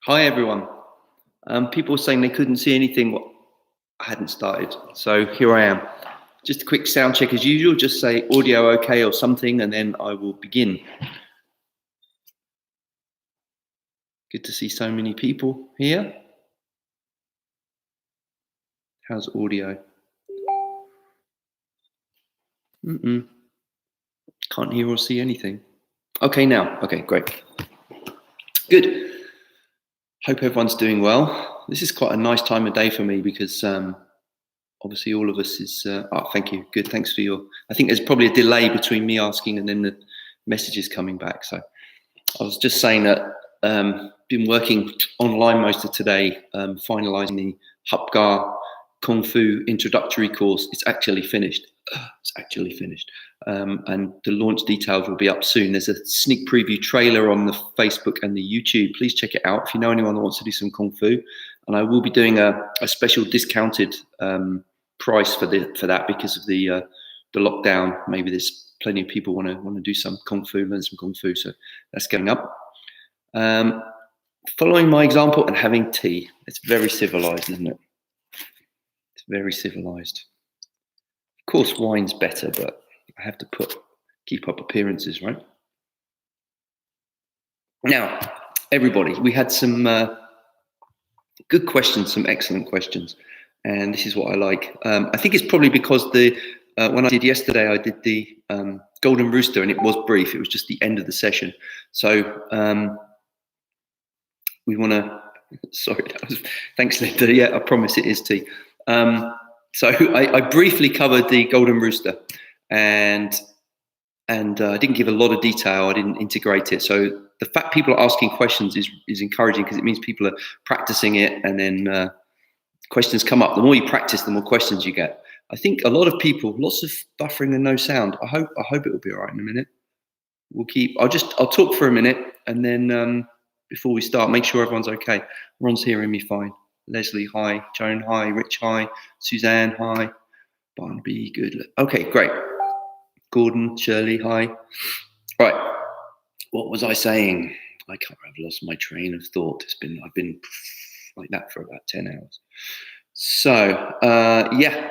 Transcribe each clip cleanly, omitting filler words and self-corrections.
Hi everyone. People were saying they couldn't see anything. Well, I hadn't started, so here I am. Just a quick sound check as usual. Just say audio okay or something, and then I will begin. Good to see so many people here. How's audio? Can't hear or see anything. Okay, now. Okay, great. Good. Hope everyone's doing well. This is quite a nice time of day for me because obviously all of us is thank you. Good. Thanks for your I think there's probably a delay between me asking and then the messages coming back. So I was just saying that been working online most of today, finalizing the Hapgar Kung Fu introductory course. It's actually finished. And the launch details will be up soon. There's a sneak preview trailer on the Facebook and the YouTube. Please check it out if you know anyone that wants to do some Kung Fu. And I will be doing a special discounted price for that because of the lockdown. Maybe there's plenty of people want to do some Kung Fu, learn some Kung Fu. So that's going up. Following my example and having tea. It's very civilized, isn't it? It's very civilized. Of course, wine's better, but I have to keep up appearances, right? Now, everybody, we had some good questions, some excellent questions, and this is what I like. I think it's probably because when I did yesterday, I did the Golden Rooster, and it was brief. It was just the end of the session, so we want to. Sorry, thanks, Linda. Yeah, I promise it is tea. So I briefly covered the Golden Rooster, and I didn't give a lot of detail. I didn't integrate it. So the fact people are asking questions is encouraging because it means people are practicing it, and then questions come up. The more you practice, the more questions you get. I think a lot of people, lots of buffering and no sound. I hope it will be all right in a minute. I'll talk for a minute, and then before we start, make sure everyone's okay. Ron's hearing me fine. Leslie, hi. Joan, hi. Rich, hi. Suzanne, hi. Barnaby, good. Okay, great. Gordon, Shirley, hi. All right. What was I saying? I've lost my train of thought. I've been like that for about 10 hours. So,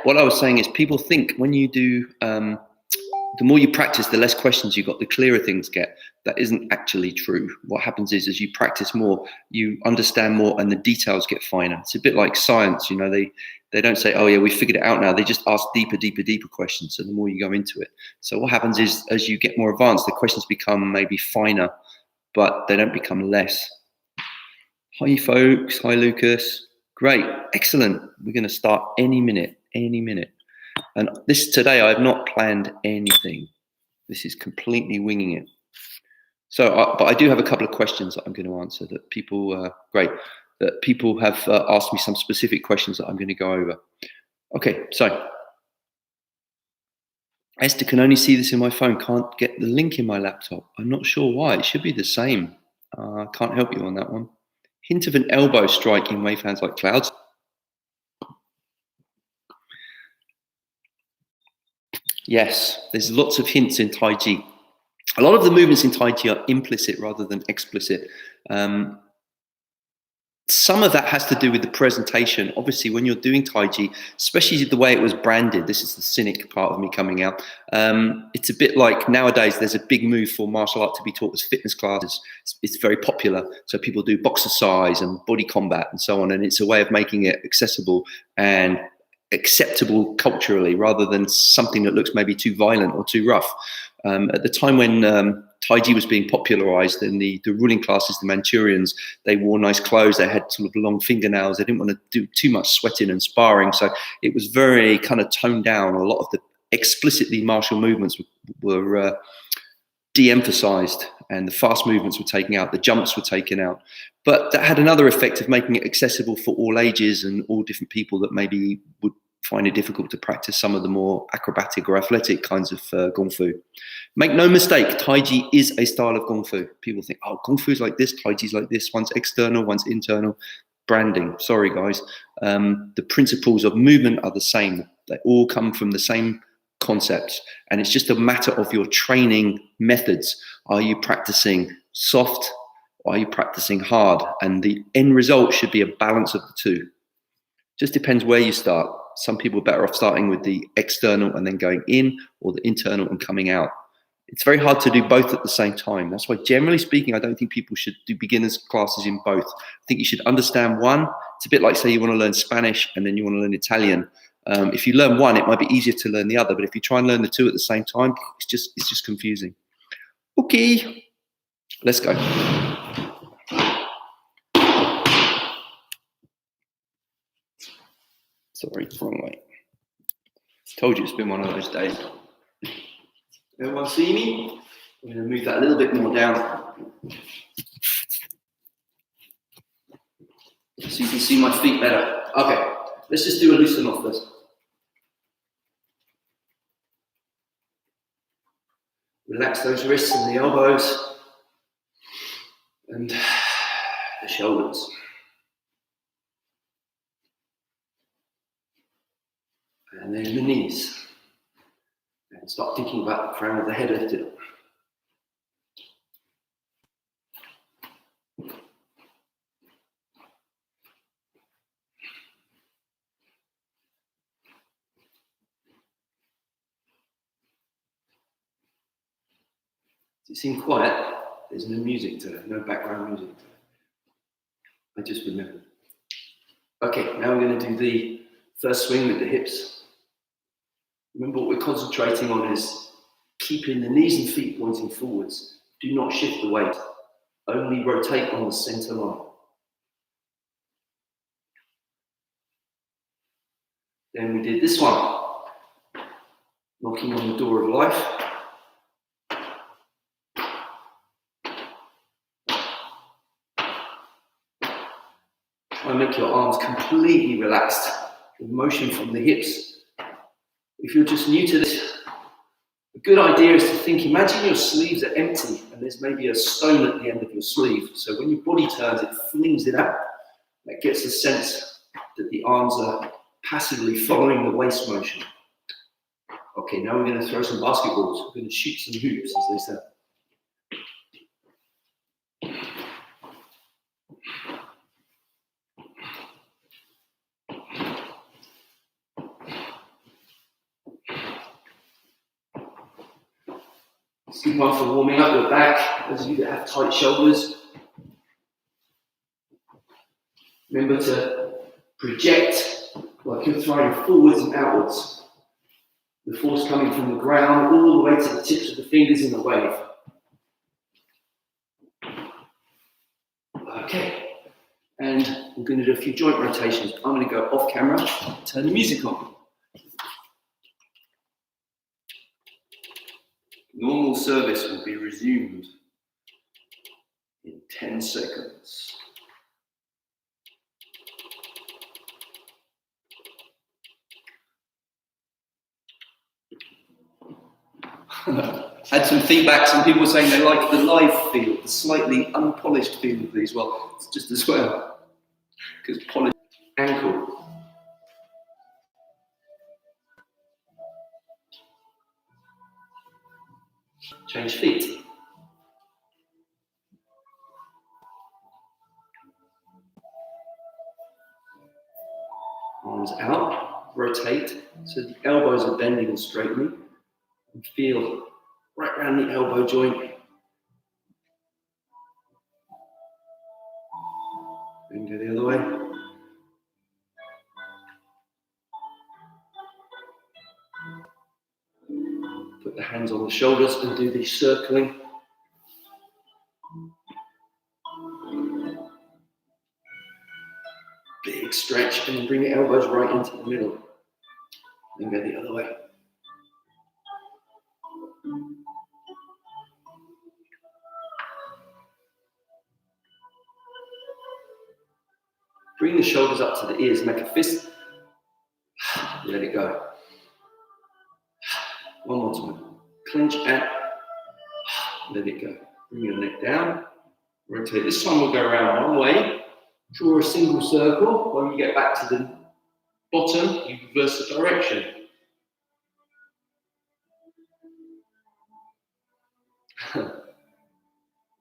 what I was saying is people think when you do, the more you practice, the less questions you got, the clearer things get. That isn't actually true. What happens is as you practice more, you understand more and the details get finer. It's a bit like science, they don't say, oh yeah, we figured it out now. They just ask deeper questions. So the more you go into it. So what happens is as you get more advanced, the questions become maybe finer, but they don't become less. Hi folks, hi Lucas. Great, excellent. We're gonna start any minute. And today I have not planned anything. This is completely winging it. So, but I do have a couple of questions that I'm going to answer that people have asked me some specific questions that I'm going to go over. Okay, so Esther can only see this in my phone, can't get the link in my laptop. I'm not sure why. It should be the same. Can't help you on that one. Hint of an elbow strike in wave hands like clouds. Yes, there's lots of hints in Tai Chi. A lot of the movements in Tai Chi are implicit rather than explicit. Some of that has to do with the presentation. Obviously, when you're doing Tai Chi, especially the way it was branded, this is the cynic part of me coming out. It's a bit like nowadays, there's a big move for martial art to be taught as fitness classes. It's very popular. So people do boxercise and body combat and so on. And it's a way of making it accessible and acceptable culturally rather than something that looks maybe too violent or too rough. At the time when Taiji was being popularized in the ruling classes, the Manchurians, they wore nice clothes, they had sort of long fingernails, they didn't want to do too much sweating and sparring, so it was very kind of toned down. A lot of the explicitly martial movements were de-emphasized, and the fast movements were taken out, the jumps were taken out. But that had another effect of making it accessible for all ages and all different people that maybe would find it difficult to practice some of the more acrobatic or athletic kinds of Kung Fu. Make no mistake, Taiji is a style of Kung Fu. People think, oh, Kung Fu is like this, Taiji's like this, one's external, one's internal. Branding, sorry guys. The principles of movement are the same. They all come from the same concepts, and it's just a matter of your training methods. Are you practicing soft or are you practicing hard? And the end result should be a balance of the two. Just depends where you start. Some people are better off starting with the external and then going in, or the internal and coming out. It's very hard to do both at the same time. That's why, generally speaking, I don't think people should do beginners classes in both. I think you should understand one. It's a bit like, say, you want to learn Spanish and then you want to learn Italian. If you learn one, it might be easier to learn the other. But if you try and learn the two at the same time, it's just confusing. Okay, let's go. Sorry, wrong way. Told you it's been one of those days. Everyone see me? I'm going to move that a little bit more down, so you can see my feet better. Okay, let's just do a loosen off first. Relax those wrists and the elbows and the shoulders. And then the knees. And start thinking about the crown of the head lifted up. Does it seem quiet? There's no music today, no background music today. I just remembered. Okay, now we're going to do the first swing with the hips. Remember, what we're concentrating on is keeping the knees and feet pointing forwards. Do not shift the weight. Only rotate on the center line. Then we did this one. Knocking on the door of life. Try and make your arms completely relaxed. The motion from the hips. If you're just new to this, a good idea is to think, imagine your sleeves are empty and there's maybe a stone at the end of your sleeve. So when your body turns, it flings it out. That gets the sense that the arms are passively following the waist motion. Okay, now we're going to throw some basketballs. We're going to shoot some hoops, as they say. Keep on for warming up your back. Those of you that have tight shoulders, remember to project like you're throwing forwards and outwards. The force coming from the ground all the way to the tips of the fingers in the wave. Okay, and we're going to do a few joint rotations. I'm going to go off camera, turn the music on. Normal service will be resumed in 10 seconds. Had some feedback, some people saying they like the live feel, the slightly unpolished feel of these. Well, it's just as well, because polished ankle. Change feet. Arms out, rotate, so the elbows are bending and straightening. And feel right around the elbow joint. Then go the other way. Put the hands on the shoulders and do the circling. Big stretch and bring the elbows right into the middle. Then go the other way. Bring the shoulders up to the ears, make a fist. Let it go. One more time. Clench and let it go. Bring your neck down. Rotate. This time we'll go around one way. Draw a single circle. When you get back to the bottom, you reverse the direction.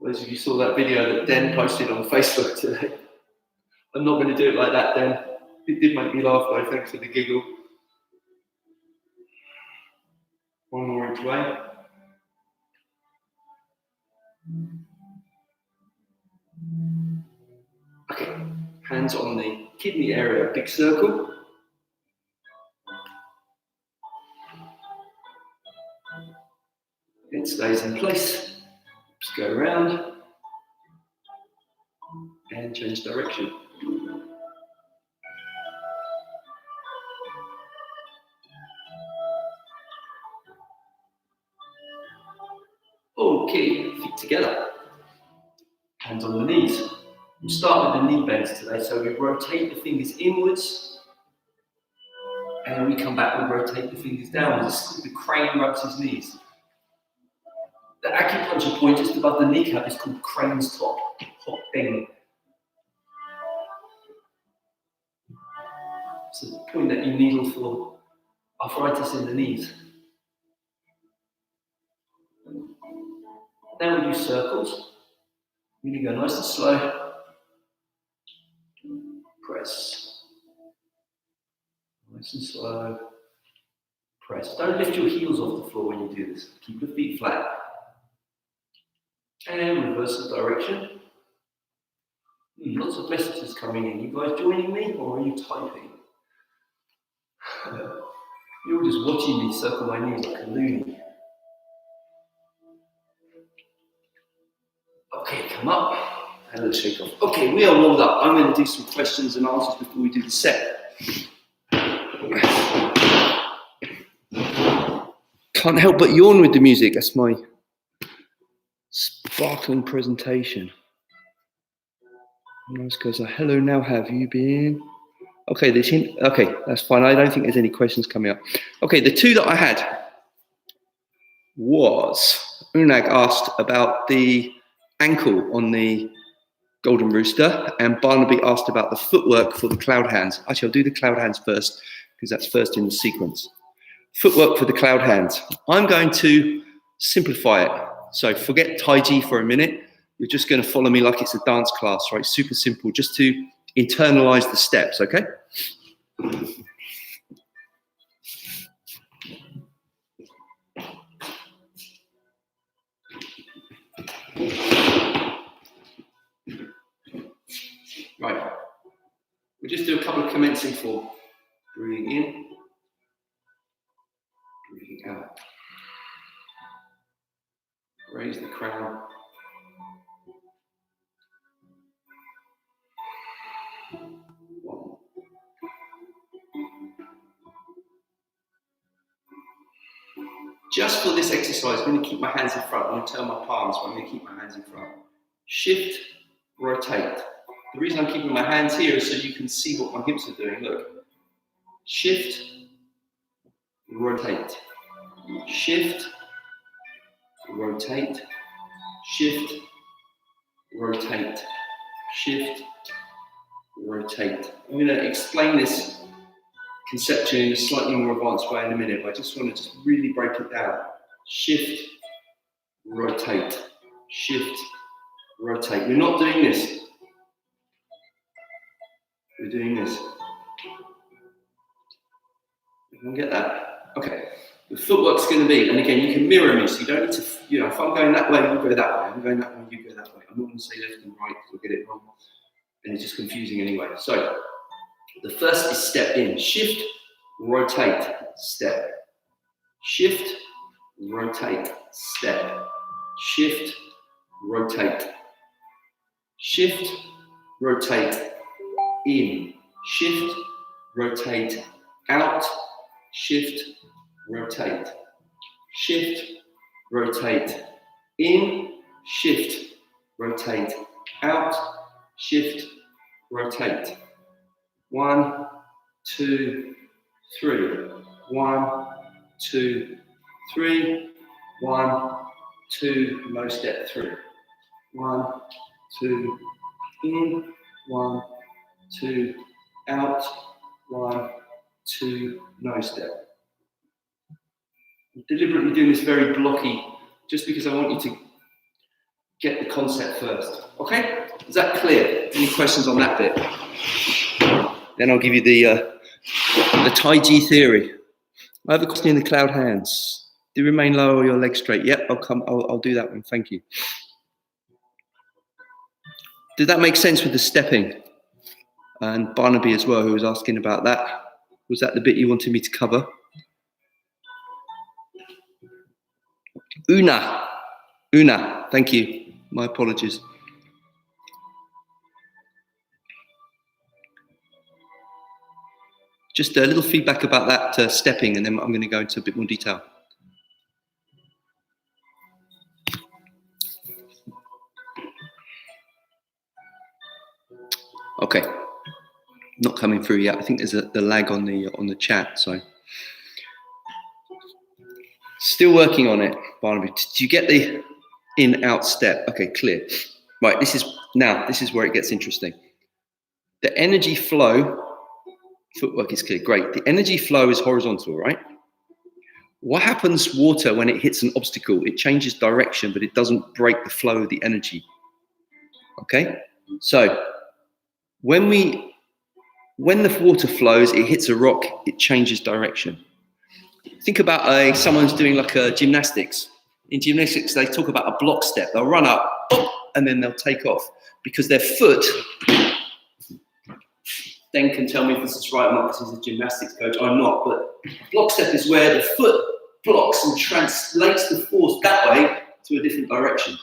Those of you saw that video that Den posted on Facebook today. I'm not going to do it like that, Den. It did make me laugh though, thanks for the giggle. One more each way. Okay, hands on the kidney area, big circle. It stays in place. Just go around and change direction. Okay, feet together. Hands on the knees. We'll start with the knee bends today. So we rotate the fingers inwards. And when we come back, we rotate the fingers downwards. The crane rubs his knees. The acupuncture point just above the kneecap is called crane's top thing. It's the point that you needle for arthritis in the knees. Now we do circles. Really go nice and slow. Press. Nice and slow. Press. Don't lift your heels off the floor when you do this. Keep your feet flat. And reverse the direction. Lots of messages coming in. You guys joining me or are you typing? You're just watching me circle my knees like a loony. Okay, come up. And let's shake off. Okay, we are warmed up. I'm going to do some questions and answers before we do the set. Can't help but yawn with the music. That's my sparkling presentation. Nice goes, hello, now have you been? Okay, okay, that's fine. I don't think there's any questions coming up. Okay, the two that I had was, Unag asked about the ankle on the Golden Rooster, and Barnaby asked about the footwork for the cloud hands. Actually, I'll do the cloud hands first, because that's first in the sequence. Footwork for the cloud hands. I'm going to simplify it. So forget Taiji for a minute. You're just going to follow me like it's a dance class, right? Super simple, just to internalize the steps, okay? Right. We'll just do a couple of commencing form. Breathing in, breathing out. Raise the crown. One. Just for this exercise, I'm going to keep my hands in front. I'm going to turn my palms, but I'm going to keep my hands in front. Shift, rotate. The reason I'm keeping my hands here is so you can see what my hips are doing. Look. Shift, rotate. Shift, rotate. Shift, rotate. Shift, rotate. I'm going to explain this conception in a slightly more advanced way in a minute, but I just want to just really break it down. Shift, rotate. Shift, rotate. We're not doing this. We're doing this. Everyone get that? Okay. The footwork's going to be, and again, you can mirror me, so you don't need to, if I'm going that way, you go that way. I'm going that way, you go that way. I'm not going to say left and right because we'll get it wrong. And it's just confusing anyway. So, the first is step in. Shift, rotate, step. Shift, rotate, step. Shift, rotate. Shift, rotate, in. Shift, rotate, out. Shift, rotate. Shift, rotate, in. Shift, rotate, out. Shift, rotate. 1, 2, 3. 1, 2, 3. 1, 2. No step through. 1, 2. In. 1, 2. Out. 1, 2. No step. I'm deliberately doing this very blocky, just because I want you to get the concept first. Okay? Is that clear? Any questions on that bit? Then I'll give you the Taiji theory. I have a question in the cloud hands. Do remain low or your legs straight? Yep, I'll do that one. Thank you. Did that make sense with the stepping? And Barnaby as well, who was asking about that. Was that the bit you wanted me to cover? Una, thank you. My apologies. Just a little feedback about that stepping, and then I'm going to go into a bit more detail. Okay, not coming through yet. I think there's the lag on the chat, so still working on it. Barnaby, did you get the in-out step? Okay, clear. Right, this is where it gets interesting. The energy flow, footwork is clear. Great. The energy flow is horizontal, right? What happens water when it hits an obstacle? It changes direction, but it doesn't break the flow of the energy. Okay, so when the water flows, it hits a rock, it changes direction. Think about someone's doing like a gymnastics. In gymnastics, they talk about a block step. They'll run up, and then they'll take off because their foot then can tell me if this is right or not because he's a gymnastics coach. I'm not, but block step is where the foot blocks and translates the force that way to a different direction.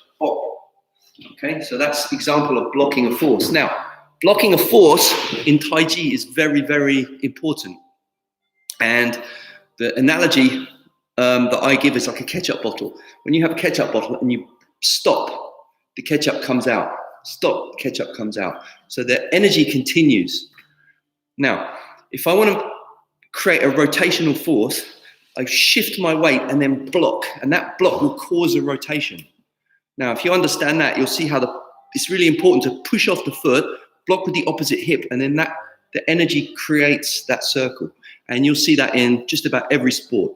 Okay, so that's an example of blocking a force. Now, blocking a force in Taiji is very, very important. And the analogy that I give is like a ketchup bottle. When you have a ketchup bottle and you stop, the ketchup comes out. Stop, ketchup comes out. So the energy continues. Now, if I want to create a rotational force, I shift my weight and then block, and that block will cause a rotation. Now, if you understand that, you'll see how it's really important to push off the foot, block with the opposite hip, and then the energy creates that circle. And you'll see that in just about every sport.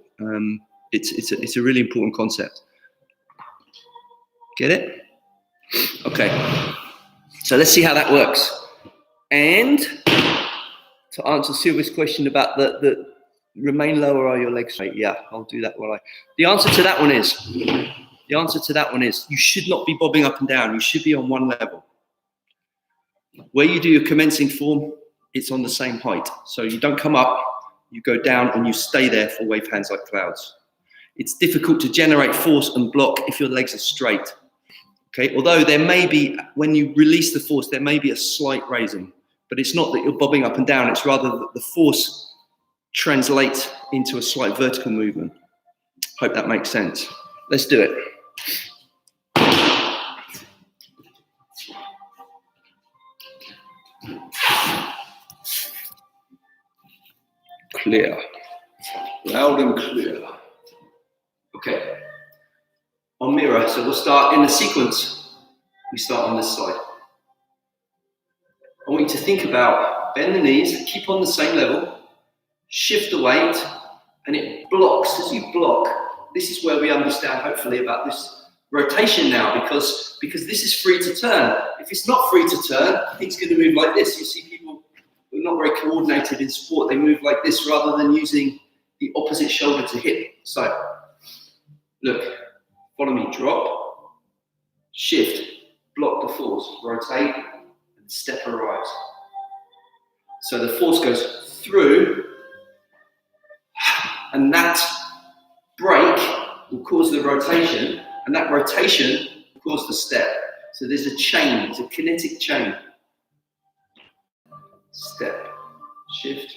It's a really important concept. Get it? Okay. So let's see how that works. And to answer Sylvia's question about the remain low or are your legs straight? Yeah, I'll do that. The answer to that one is you should not be bobbing up and down. You should be on one level. Where you do your commencing form, it's on the same height. So you don't come up, you go down and you stay there for wave hands like clouds. It's difficult to generate force and block if your legs are straight. Okay, although there may be, when you release the force, there may be a slight raising, but it's not that you're bobbing up and down, it's rather that the force translates into a slight vertical movement. Hope that makes sense. Let's do it. Clear. Loud and clear. Okay. On mirror, so we'll start in the sequence. We start on this side. I want you to think about bend the knees, keep on the same level, shift the weight, and it blocks. As you block, this is where we understand, hopefully, about this rotation now, because this is free to turn. If it's not free to turn, it's going to move like this. You see people who are not very coordinated in sport, they move like this rather than using the opposite shoulder to hip. So, look, follow me, drop, shift, block the force, rotate, and step arrives. So the force goes through, and that break will cause the rotation, and that rotation will cause the step. So there's a chain, it's a kinetic chain. Step, shift,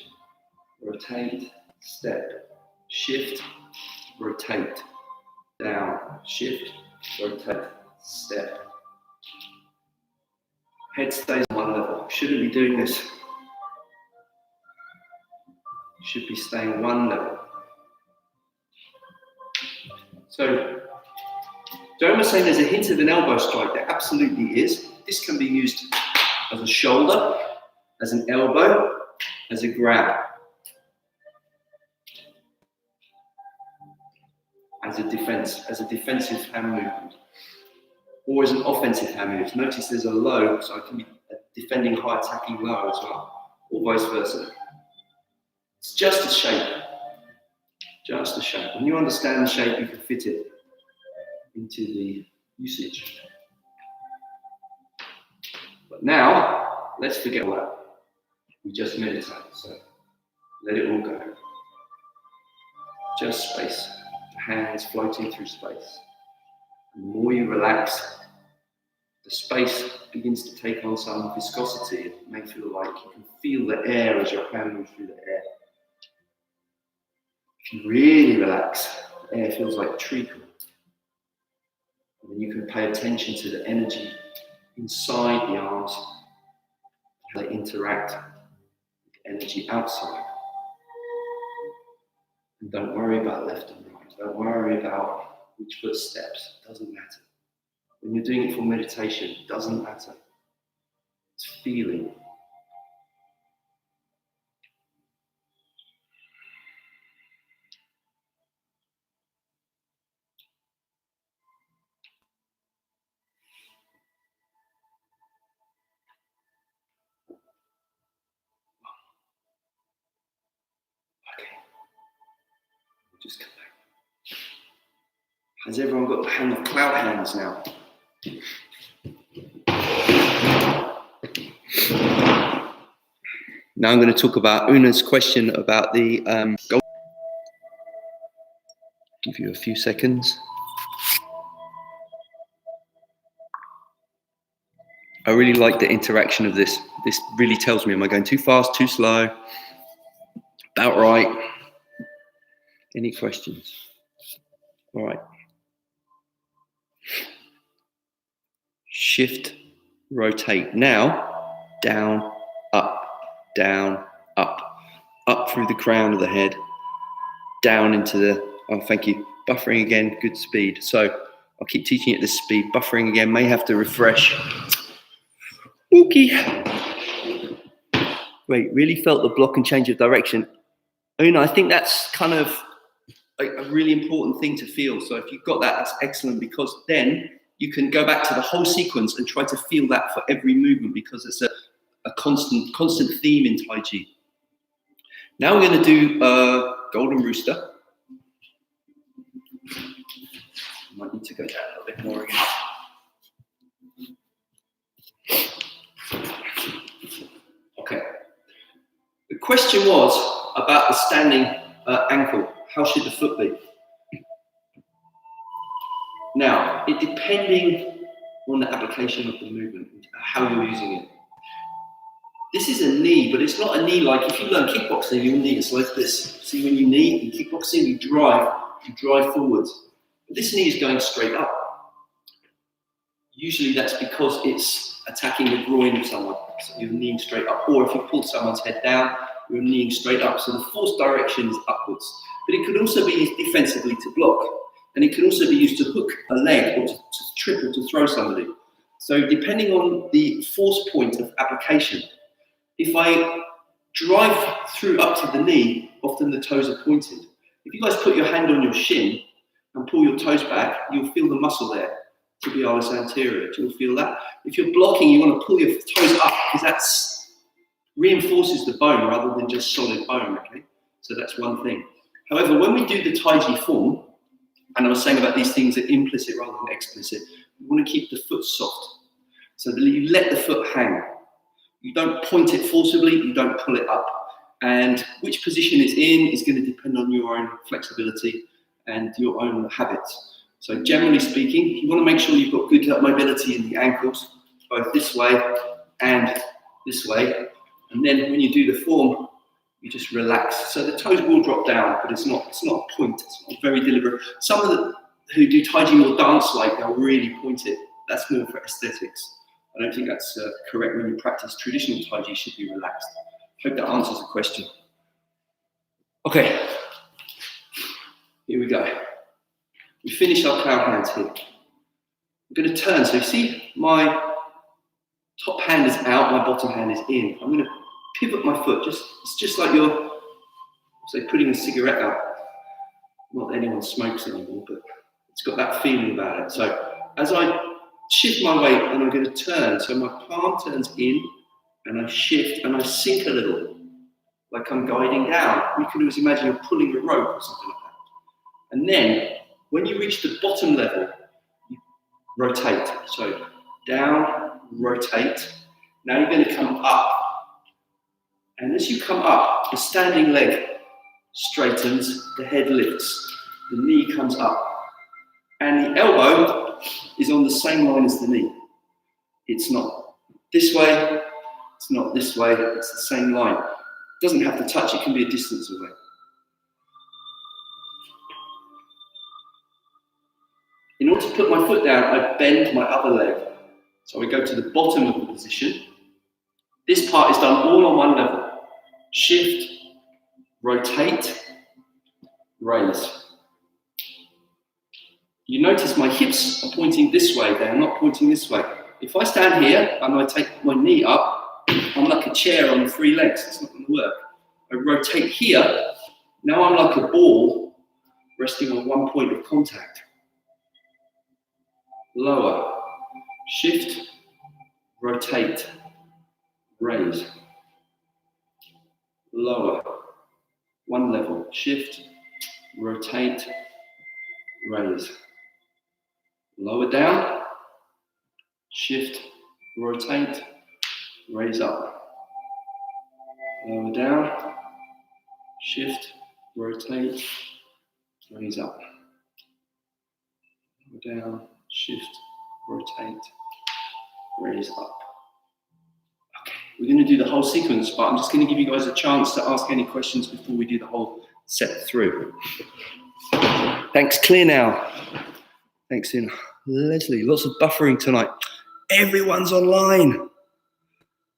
rotate, step, shift, rotate, down, shift, rotate, step. Head stays on one level. Shouldn't be doing this. Should be staying one level. So, Doma saying there's a hint of an elbow strike. There absolutely is. This can be used as a shoulder, as an elbow, as a grab, as a defensive hand movement. or as an offensive hand move. Notice there's a low, so I can be defending high, attacking low as well, or vice versa. It's just a shape. Just a shape. When you understand the shape, you can fit it into the usage. But now, let's forget all that. We just meditate, so let it all go. Just space. The hands floating through space. And the more you relax, the space begins to take on some viscosity. It may feel like you can feel the air as your hand moves through the air. If you really relax, the air feels like treacle. And then you can pay attention to the energy inside the arms, how they interact with the energy outside. And don't worry about left and right. Don't worry about which foot steps. It doesn't matter. When you're doing it for meditation, it doesn't matter. It's feeling. Okay. Just come back. Has everyone got the hand of cloud hands now? Now I'm going to talk about Una's question about the goal. Give you a few seconds. I really like the interaction of this. This really tells me, am I going too fast, too slow? About right. Any questions? All right. Shift, rotate. Now, down, up, up through the crown of the head, down into the, oh, thank you, buffering again, good speed. So I'll keep teaching at this speed. Buffering again, may have to refresh. Okay. Great, really felt the block and change of direction. Una, I think that's kind of a really important thing to feel. So if you've got that, that's excellent, because then you can go back to the whole sequence and try to feel that for every movement, because it's a constant theme in Tai Chi. Now we're going to do Golden Rooster. Might need to go down a little bit more again. Okay. The question was about the standing ankle. How should the foot be? Now, it depending on the application of the movement, how you're using it. This is a knee, but it's not a knee like if you learn kickboxing, your knee is like this. See, when you knee in kickboxing, you drive forwards. But this knee is going straight up. Usually that's because it's attacking the groin of someone. So you're kneeing straight up. Or if you pull someone's head down, you're kneeing straight up. So the force direction is upwards. But it could also be used defensively to block. And it can also be used to hook a leg or to trip or to throw somebody. So depending on the force point of application, if I drive through up to the knee, often the toes are pointed. If you guys put your hand on your shin and pull your toes back, you'll feel the muscle there, tibialis anterior. You'll feel that. If you're blocking, you want to pull your toes up, because that reinforces the bone rather than just solid bone, okay? So that's one thing. However, when we do the Taiji form, and I was saying about these things are implicit rather than explicit, you want to keep the foot soft, so that you let the foot hang. You don't point it forcibly, you don't pull it up. And which position it's in is going to depend on your own flexibility and your own habits. So generally speaking, you want to make sure you've got good mobility in the ankles, both this way and this way. And then when you do the form, you just relax. So the toes will drop down, but it's not a point. It's not very deliberate. Some of the who do Tai Chi more dance-like, they'll really point it. That's more for aesthetics. I don't think that's correct. When you practice traditional Tai Chi, you should be relaxed. Hope that answers the question. Okay, here we go. We finish our cloud hands here. I'm going to turn. So you see my top hand is out, my bottom hand is in. I'm going to pivot my foot. It's just like you're, say, putting a cigarette out. Not that anyone smokes anymore, but it's got that feeling about it. So as I shift my weight and I'm going to turn. So my palm turns in and I shift and I sink a little, like I'm guiding down. You can always imagine you're pulling a rope or something like that. And then when you reach the bottom level, you rotate. So down, rotate. Now you're going to come up. And as you come up, the standing leg straightens, the head lifts, the knee comes up. And the elbow is on the same line as the knee. It's not this way, it's not this way, it's the same line. It doesn't have to touch, it can be a distance away. In order to put my foot down, I bend my other leg. So I go to the bottom of the position. This part is done all on one level. Shift, rotate, raise. You notice my hips are pointing this way, they're not pointing this way. If I stand here and I take my knee up, I'm like a chair on 3 legs, it's not going to work. I rotate here, now I'm like a ball resting on one point of contact. Lower, shift, rotate, raise. Lower, one level, shift, rotate, raise. Lower down, shift, rotate, raise up. Lower down, shift, rotate, raise up. Lower down, shift, rotate, raise up. Okay, we're going to do the whole sequence, but I'm just going to give you guys a chance to ask any questions before we do the whole set through. Thanks, clear now. Thanks, in Leslie. Lots of buffering tonight. Everyone's online.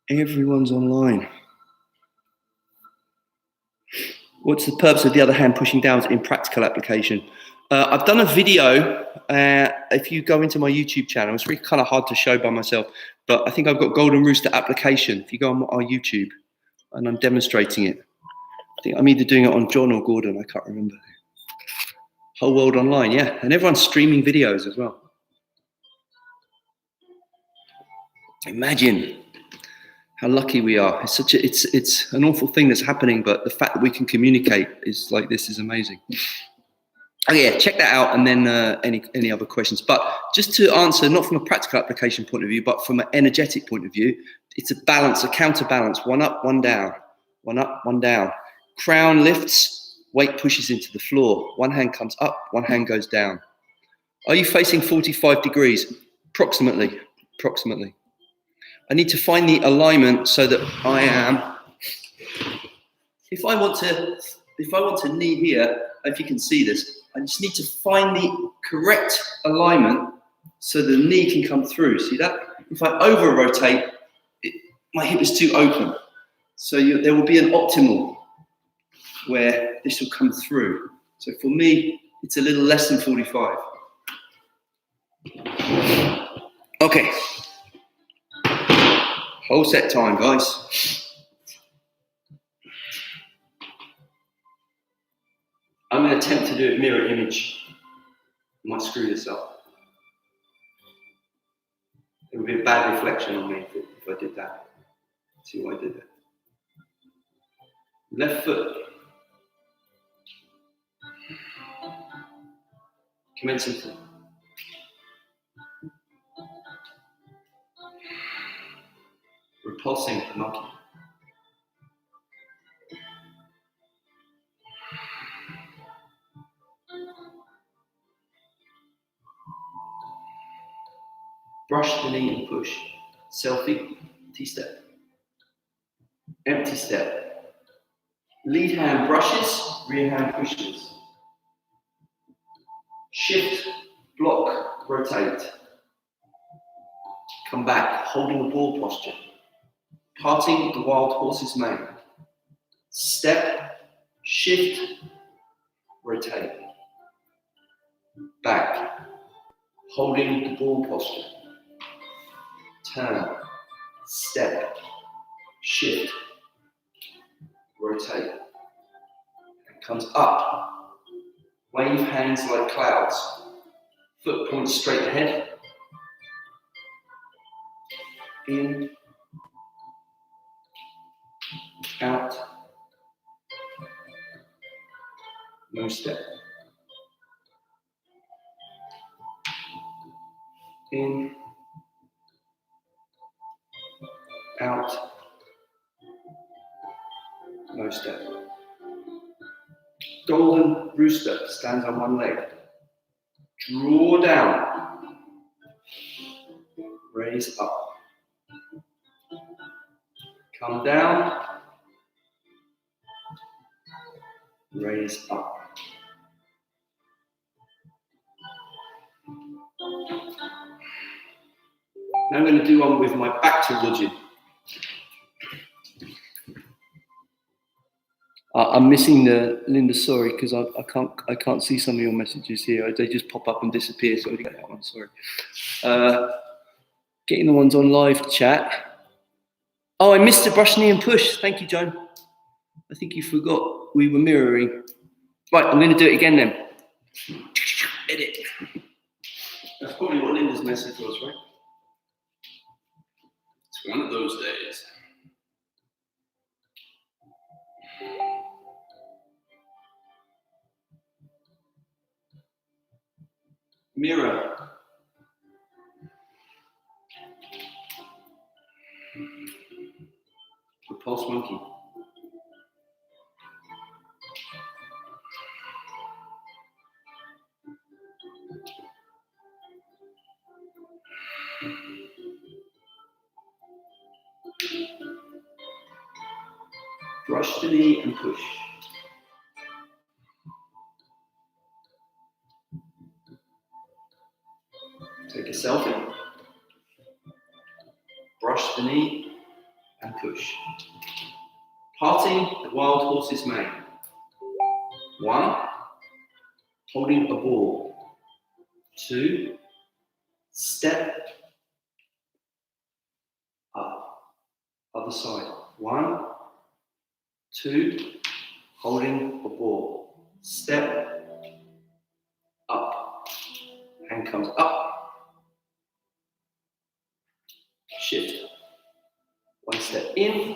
Everyone's online. What's the purpose of the other hand pushing down in practical application? I've done a video. If you go into my YouTube channel, it's really kind of hard to show by myself, but I think I've got Golden Rooster application. If you go on our YouTube, and I'm demonstrating it. I think I'm either doing it on John or Gordon. I can't remember. Whole world online, yeah, and everyone's streaming videos as well. Imagine how lucky we are. It's such a, it's an awful thing that's happening, but the fact that we can communicate is like this is amazing. Oh yeah, check that out, and then any other questions. But just to answer, not from a practical application point of view, but from an energetic point of view, it's a balance, a counterbalance, one up, one down, one up, one down. Crown lifts. Weight pushes into the floor. One hand comes up, one hand goes down. Are you facing 45 degrees? Approximately. I need to find the alignment so that I am, if I want to knee here, if you can see this, I just need to find the correct alignment so the knee can come through. See that? If I over rotate, my hip is too open. So there will be an optimal where this will come through. So for me, it's a little less than 45. Okay. Whole set time, guys. I'm going to attempt to do a mirror image. I might screw this up. It would be a bad reflection on me if I did that. Let's see why I did that. Left foot. Commencing foot. Repulsing the monkey. Brush the knee and push. Selfie, T-step. Empty step. Lead hand brushes, rear hand pushes. Shift, block, rotate. Come back, holding the ball posture. Parting the wild horse's mane. Step, shift, rotate. Back, holding the ball posture. Turn, step, shift, rotate. And comes up. Wave hands like clouds. Foot points straight ahead. in, out, no step. In, out, no step. Golden rooster stands on one leg. Draw down, raise up. Come down, raise up. Now I'm going to do one with my back towards you. I'm missing Linda. Sorry, because I can't see some of your messages here. They just pop up and disappear. So I didn't get that one. Sorry. Getting the ones on live chat. Oh, I missed the brush, knee, and push. Thank you, Joan. I think you forgot we were mirroring. Right, I'm going to do it again then. Edit. That's probably what Linda's message was, right? It's one of those days. Mirror. Repulse monkey. Brush the knee and push. Take a selfie. Brush the knee and push. Parting the wild horse's mane. 1, holding a ball. 2, step up. Other side. 1, 2, holding a ball. Step up. Hand comes up. Shift. 1 step in.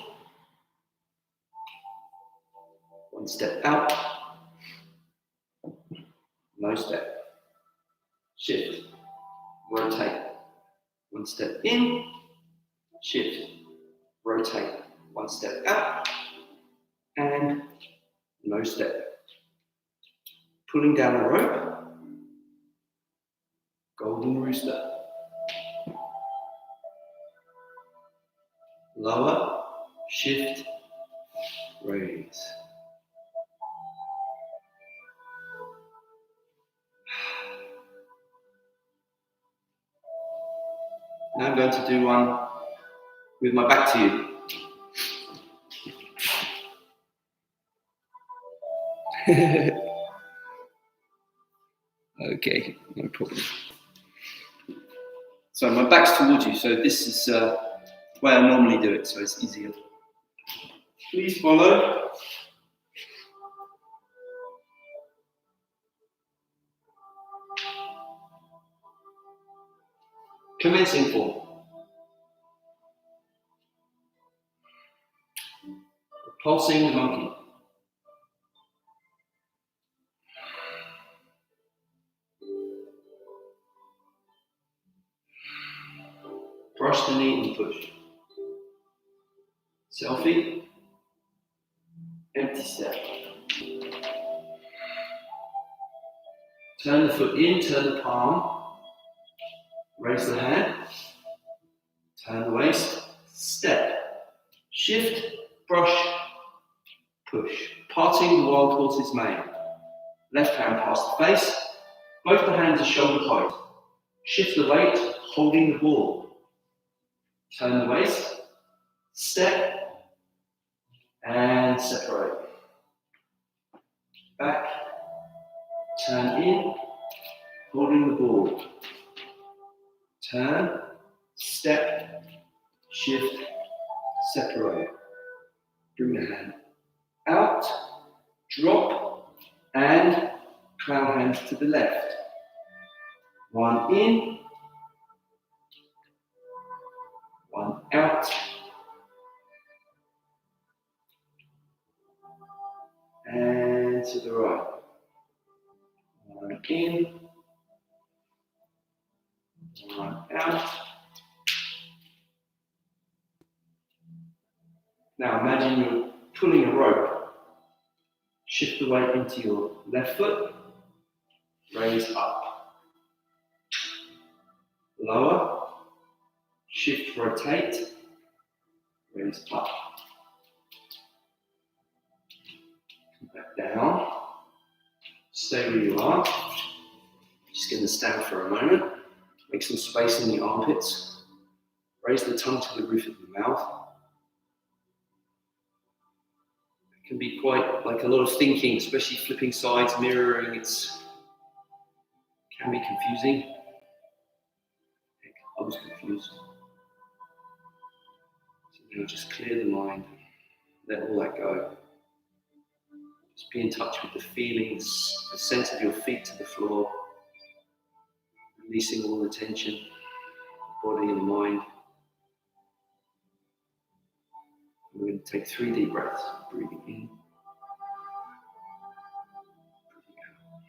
1 step out. No step. Shift. Rotate. 1 step in. Shift. Rotate. 1 step out. And no step. Pulling down the rope. Golden rooster. Lower. Shift. Raise. Now I'm going to do one with my back to you. Okay, no problem. So my back's towards you, so this is the way I normally do it, so it's easier. Please follow. Commencing form. Pulsing the monkey. Brush the knee and push. Selfie. Empty step. Turn the foot in, turn the palm. Raise the hand. Turn the waist. Step. Shift. Brush. Push. Parting the wild horse's mane. Left hand past the face. Both the hands are shoulder height. Shift the weight, holding the ball. Turn the waist. Step. And separate. Back. Turn in. Holding the ball. Turn. Step. Shift. Separate. Bring the hand out. Drop. And clown hands to the left. 1 in. 1 out. And to the right. One in. One out. Now imagine you're pulling a rope. Shift the weight into your left foot. Raise up. Lower. Shift, rotate. Raise up. Come back down. Stay where you are. Just going to stand for a moment. Make some space in the armpits. Raise the tongue to the roof of the mouth. It can be quite like a lot of thinking, especially flipping sides, mirroring. It can be confusing. Heck, I was confused. So now just clear the mind. Let all that go. Just be in touch with the feelings, the sense of your feet to the floor. Releasing all the tension, the body and the mind. We're going to take 3 deep breaths. Breathing in. Breathing out.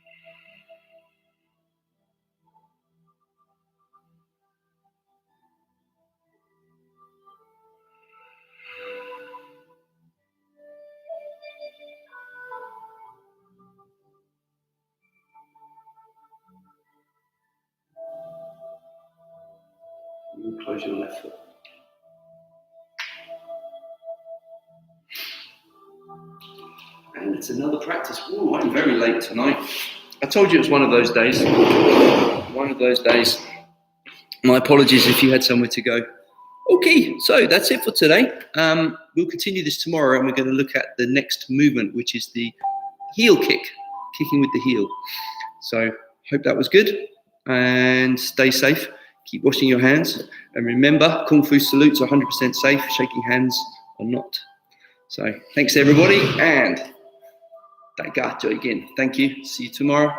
And close your left foot. And it's another practice. Ooh, I'm very late tonight. I told you it was one of those days. One of those days. My apologies if you had somewhere to go. Okay, so that's it for today. We'll continue this tomorrow and we're going to look at the next movement, which is the heel kick, kicking with the heel. So hope that was good and stay safe. Keep washing your hands. And remember, Kung Fu salutes are 100% safe. Shaking hands are not. So thanks everybody and Daigato again. Thank you. See you tomorrow.